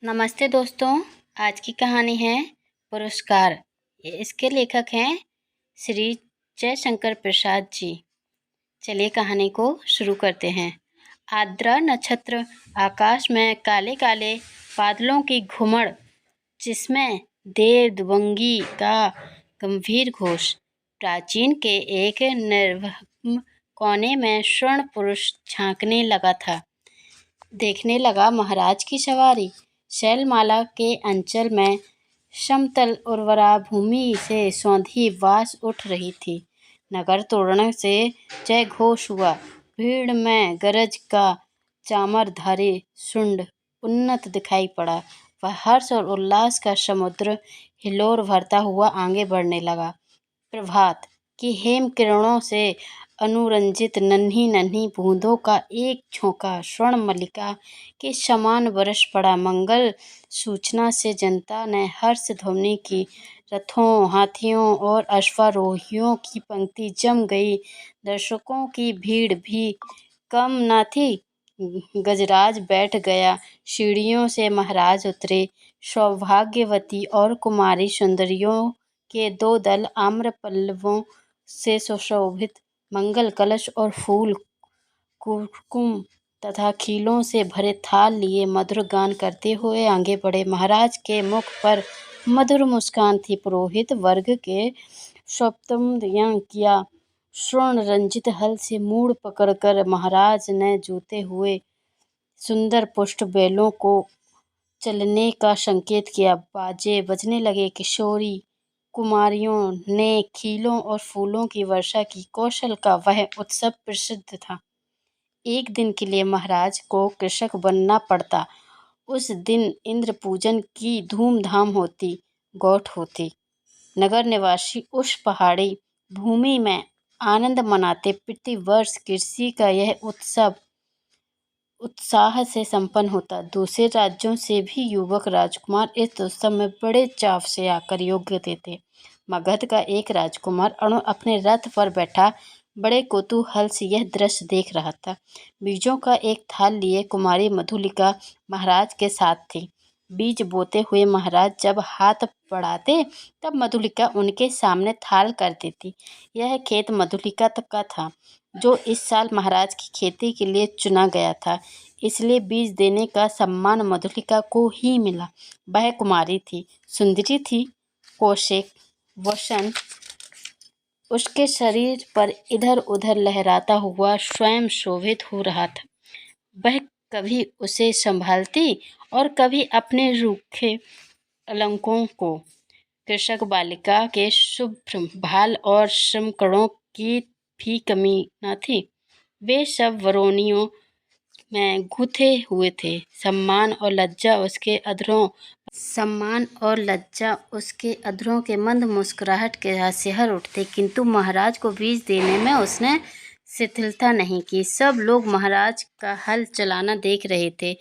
नमस्ते दोस्तों। आज की कहानी है पुरस्कार। इसके लेखक हैं श्री जयशंकर प्रसाद जी। चलिए कहानी को शुरू करते हैं। आर्द्र नक्षत्र आकाश में काले काले बादलों की घुमड़, जिसमें देव दुबंगी का गंभीर घोष। प्राचीन के एक निर्भम कोने में स्वर्ण पुरुष झांकने लगा था। देखने लगा महाराज की सवारी। शैलमाला के अंचल में समतल उर्वरा भूमि से सौंधी वास उठ रही थी। नगर तोरण से जय घोष हुआ। भीड़ में गरज का चामरधारी शुंड उन्नत दिखाई पड़ा। वह हर्ष और उल्लास का समुद्र हिलोर भरता हुआ आगे बढ़ने लगा। प्रभात की हेम किरणों से अनुरंजित नन्ही नन्ही बूंदों का एक झोंका स्वर्ण मल्लिका के समान बरस पड़ा। मंगल सूचना से जनता ने हर्ष ध्वनि की। रथों, हाथियों और अश्वारोहियों की पंक्ति जम गई। दर्शकों की भीड़ भी कम न थी। गजराज बैठ गया। सीढ़ियों से महाराज उतरे। सौभाग्यवती और कुमारी सुंदरियों के दो दल आम्र पल्लवों से सुशोभित मंगल कलश और फूल, कुमकुम तथा खीलों से भरे थाल लिए मधुर गान करते हुए आगे बढ़े। महाराज के मुख पर मधुर मुस्कान थी। पुरोहित वर्ग के सप्तम किया स्वर्ण रंजित हल से मूड़ पकड़कर महाराज ने जूते हुए सुंदर पुष्ट बैलों को चलने का संकेत किया। बाजे बजने लगे। किशोरी कुमारियों ने खीलों और फूलों की वर्षा की। कौशल का वह उत्सव प्रसिद्ध था। एक दिन के लिए महाराज को कृषक बनना पड़ता। उस दिन इंद्र पूजन की धूमधाम होती, गौठ होती। नगर निवासी उस पहाड़ी भूमि में आनंद मनाते। प्रतिवर्ष कृषि का यह उत्सव उत्साह से संपन्न होता। दूसरे राज्यों से भी युवक राजकुमार इस उत्सव में बड़े चाव से आकर योग देते। मगध का एक राजकुमार अणु अपने रथ पर बैठा बड़े कौतूहल से यह दृश्य देख रहा था। बीजों का एक थाल लिए कुमारी मधुलिका महाराज के साथ थी। बीज बोते हुए महाराज जब हाथ बढ़ाते तब मधुलिका उनके सामने थाल कर देती। यह खेत मधुलिका का था, जो इस साल महाराज की खेती के लिए चुना गया था। इसलिए बीज देने का सम्मान मधुलिका को ही मिला। वह कुमारी थी, सुंदरी थी। कौशिक वसन उसके शरीर पर इधर उधर लहराता हुआ स्वयं शोभित हो रहा था। वह कभी उसे संभालती और कभी अपने रूखे अलंकों को। कृषक बालिका के शुभ्र भाल और श्रमकणों की भी कमी न थी। वे सब वरोनियों में गुथे हुए थे। सम्मान और लज्जा उसके अधरों के मंद मुस्कुराहट के साथ सिहर उठते। किंतु महाराज को बीज देने में उसने शिथिलता नहीं की। सब लोग महाराज का हल चलाना देख रहे थे,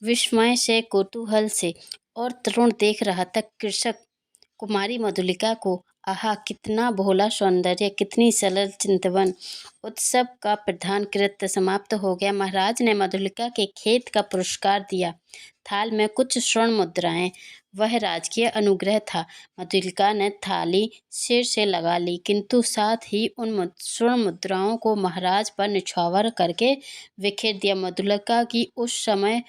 विस्मय से, कौतूहल से। और तरुण देख रहा था कृषक कुमारी मधुलिका को। आहा, कितना भोला सौंदर्य, कितनी सरल चिंतवन। उत्सव का प्रधान कृत्य समाप्त हो गया। महाराज ने मधुलिका के खेत का पुरस्कार दिया। थाल में कुछ स्वर्ण मुद्राएं। वह राजकीय अनुग्रह था। मधुलिका ने थाली सिर से लगा ली, किंतु साथ ही उन स्वर्ण मुद्राओं को महाराज पर निछावर करके बिखेर दिया। मधुलिका की उस समय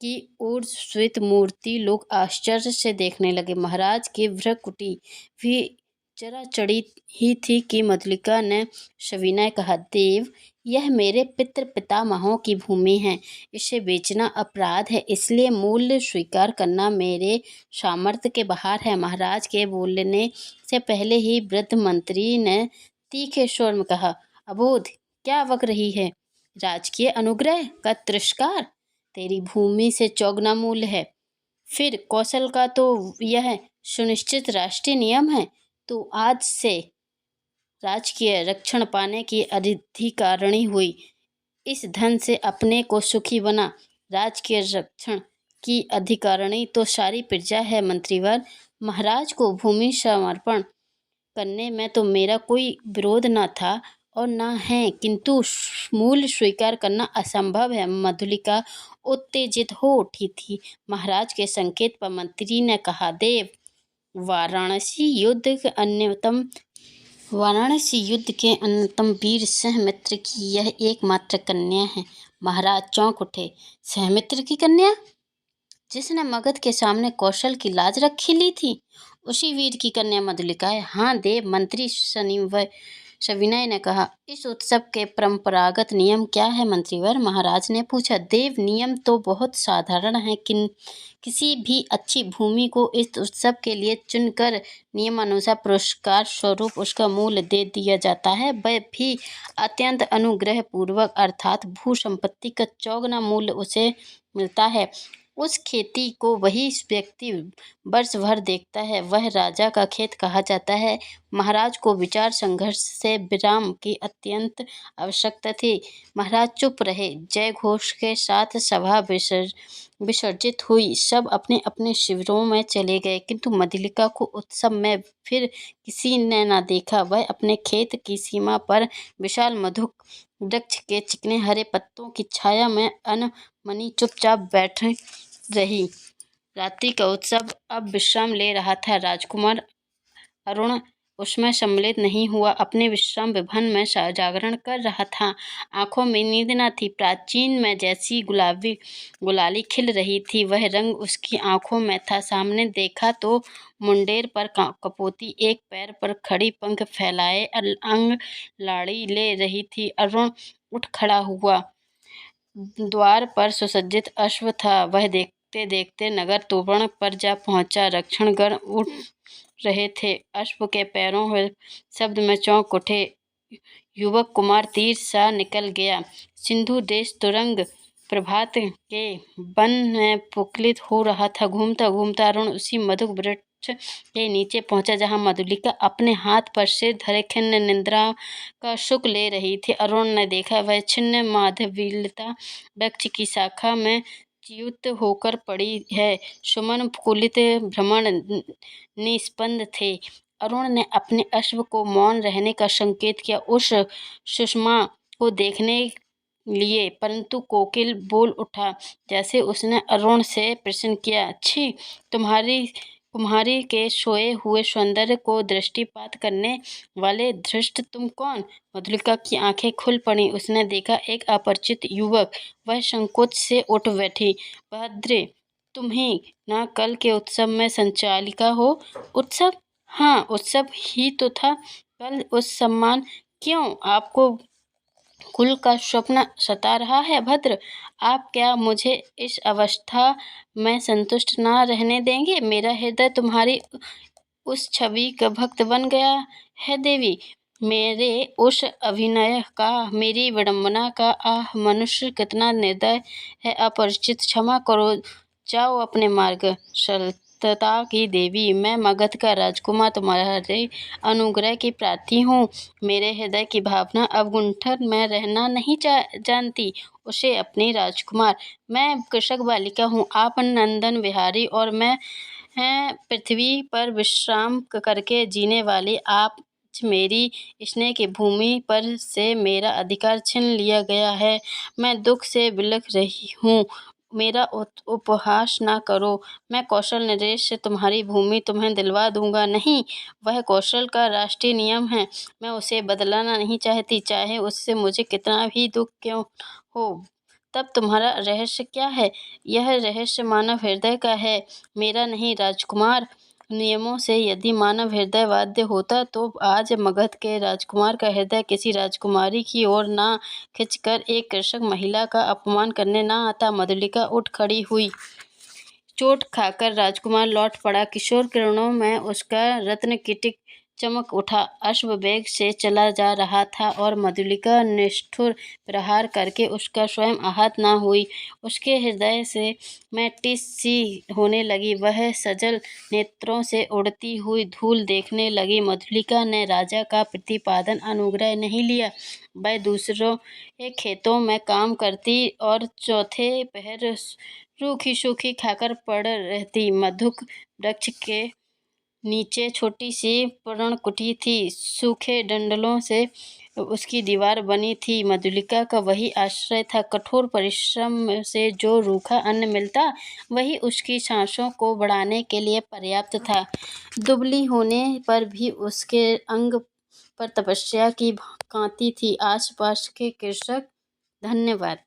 की ऊर्ध्वश्वेत मूर्ति लोग आश्चर्य से देखने लगे। महाराज की भ्रुकुटी भी जरा चढ़ी ही थी कि मधुलिका ने सविनय कहा, देव, यह मेरे पितृ पितामहों की भूमि है। इसे बेचना अपराध है, इसलिए मूल्य स्वीकार करना मेरे सामर्थ्य के बाहर है। महाराज के बोलने से पहले ही वृद्ध मंत्री ने तीखे स्वर में कहा, अबोध, क्या बक रही है? राजकीय अनुग्रह का तिरस्कार तेरी भूमि से चौगुना मूल्य है। फिर कौशल का तो यह सुनिश्चित राष्ट्रीय नियम है। तो आज से राजकीय रक्षण पाने की अधिकारिणी हुई। इस धन से अपने को सुखी बना। राजकीय रक्षण की अधिकारिणी तो सारी प्रजा है। मंत्रीवर, महाराज को भूमि समर्पण करने में तो मेरा कोई विरोध न था और ना है, किंतु मूल स्वीकार करना असंभव है। मधुलिका उत्तेजित हो उठी थी। महाराज के संकेत पर मंत्री ने कहा, देव, वाराणसी युद्ध के अन्यतम वीर सहमित्र की यह एकमात्र कन्या है। महाराज चौंक उठे। सहमित्र की कन्या, जिसने मगध के सामने कौशल की लाज रखी ली थी, उसी वीर की कन्या मधुलिका है। हाँ देव, मंत्री सविनय ने कहा। इस उत्सव के परंपरागत नियम क्या है मंत्रीवर? महाराज ने पूछा। देव, नियम तो बहुत साधारण है। किसी भी अच्छी भूमि को इस उत्सव के लिए चुनकर नियमानुसार पुरस्कार स्वरूप उसका मूल्य दे दिया जाता है, वह भी अत्यंत अनुग्रह पूर्वक, अर्थात भू संपत्ति का चौगुना मूल्य उसे मिलता है। उस खेती को वही व्यक्ति वर्ष भर देखता है, वह राजा का खेत कहा जाता है। महाराज को विचार संघर्ष से विराम की अत्यंत आवश्यकता थी। महाराज चुप रहे। जय घोष के साथ सभा विसर्जित हुई। सब अपने अपने शिविरों में चले गए, किंतु मधुलिका को उत्सव में फिर किसी ने न देखा। वह अपने खेत की सीमा पर विशाल मधुक वृक्ष के चिकने हरे पत्तों की छाया में अनमनी चुपचाप बैठी रही। रात्रि का उत्सव अब विश्राम ले रहा था। राजकुमार अरुण उसमें सम्मिलित नहीं हुआ, अपने विश्राम विभन में जागरण कर रहा था। आंखों में नींद न थी। प्राचीन में जैसी गुलाली खिल रही थी, वह रंग उसकी आंखों में था। सामने देखा तो मुंडेर पर कपोती एक पैर पर खड़ी, पंख फैलाए अंग लाड़ी ले रही थी। अरुण उठ खड़ा हुआ। द्वार पर सुसज्जित अश्व था। वह देखते देखते नगर तोरण पर जा पहुंचा। रक्षणगण उठ रहे थे। अश्व के पैरों हुए शब्द में चौंक उठे। युवक कुमार तीर सा निकल गया। सिंधु देश तुरंग प्रभात के वन में पुलकित हो रहा था। घूमता घूमता अरुण उसी मधुक वृक्ष के नीचे पहुंचा जहां मधुलिका अपने हाथ पर सिर धरे खिन्न निद्रा का सुख ले रही थी। अरुण ने देखा, वह छिन्न माधवीलता वृक्ष की शाखा में च्युत होकर पड़ी है। सुमन कुलित भ्रमण निस्पंद थे। अरुण ने अपने अश्व को मौन रहने का संकेत किया, उस सुषमा को देखने लिए, परंतु कोकिल बोल उठा, जैसे उसने अरुण से प्रश्न किया, छी, तुम्हारी के सोए हुए सौंदर्य को दृष्टिपात करने वाले धृष्ट तुम कौन? मधुलिका की आंखें खुल पड़ी। उसने देखा एक अपरिचित युवक। वह संकोच से उठ बैठी। भद्रे, तुम ही ना कल के उत्सव में संचालिका हो? उत्सव? हाँ, उत्सव ही तो था कल। उस सम्मान क्यों? आपको कुल का स्वप्न सता रहा है? भद्र, आप क्या मुझे इस अवस्था में संतुष्ट ना रहने देंगे? मेरा हृदय तुम्हारी उस छवि का भक्त बन गया है देवी। मेरे उस अभिनय का, मेरी विडंबना का, आह, मनुष्य कितना निर्दय है, अपरिचित, क्षमा करो, जाओ अपने मार्ग। सलतता की देवी, मैं मगध का राजकुमार तुम्हारे अनुग्रह की प्रार्थी हूँ। मेरे हृदय की भावना अब गुंठन में रहना नहीं जानती। उसे अपनी राजकुमार, मैं कृषक बालिका हूँ, आप नंदन विहारी, और मैं पृथ्वी पर विश्राम करके जीने वाली। आप मेरी स्नेह की भूमि पर से मेरा अधिकार छीन लिया गया है। मैं दुख से बिलख रही हूँ। मेरा उपहास ना करो। मैं कौशल नरेश से तुम्हारी भूमि तुम्हें दिलवा दूंगा। नहीं, वह कौशल का राष्ट्रीय नियम है। मैं उसे बदलना नहीं चाहती, चाहे उससे मुझे कितना भी दुख क्यों हो। तब तुम्हारा रहस्य क्या है? यह रहस्य मानव हृदय का है, मेरा नहीं राजकुमार। नियमों से यदि मानव हृदय बाध्य होता तो आज मगध के राजकुमार का हृदय किसी राजकुमारी की ओर ना खिंचकर एक कृषक महिला का अपमान करने ना आता। मधुलिका उठ खड़ी हुई। चोट खाकर राजकुमार लौट पड़ा। किशोर किरणों में उसका रत्नकीटिक चमक उठा। अश्व वेग से चला जा रहा था और मधुलिका निष्ठुर प्रहार करके उसका स्वयं आहत न हुई। उसके हृदय से में टिस सी होने लगी। वह सजल नेत्रों से उड़ती हुई धूल देखने लगी। मधुलिका ने राजा का प्रतिपादन अनुग्रह नहीं लिया। वह दूसरों के खेतों में काम करती और चौथे पहर रूखी सूखी खाकर पड़ रहती। मधुक वृक्ष के नीचे छोटी सी पर्णकुटी थी। सूखे डंडलों से उसकी दीवार बनी थी। मधुलिका का वही आश्रय था। कठोर परिश्रम से जो रूखा अन्न मिलता, वही उसकी सांसों को बढ़ाने के लिए पर्याप्त था। दुबली होने पर भी उसके अंग पर तपस्या की कांति थी। आसपास के कृषक धन्यवाद।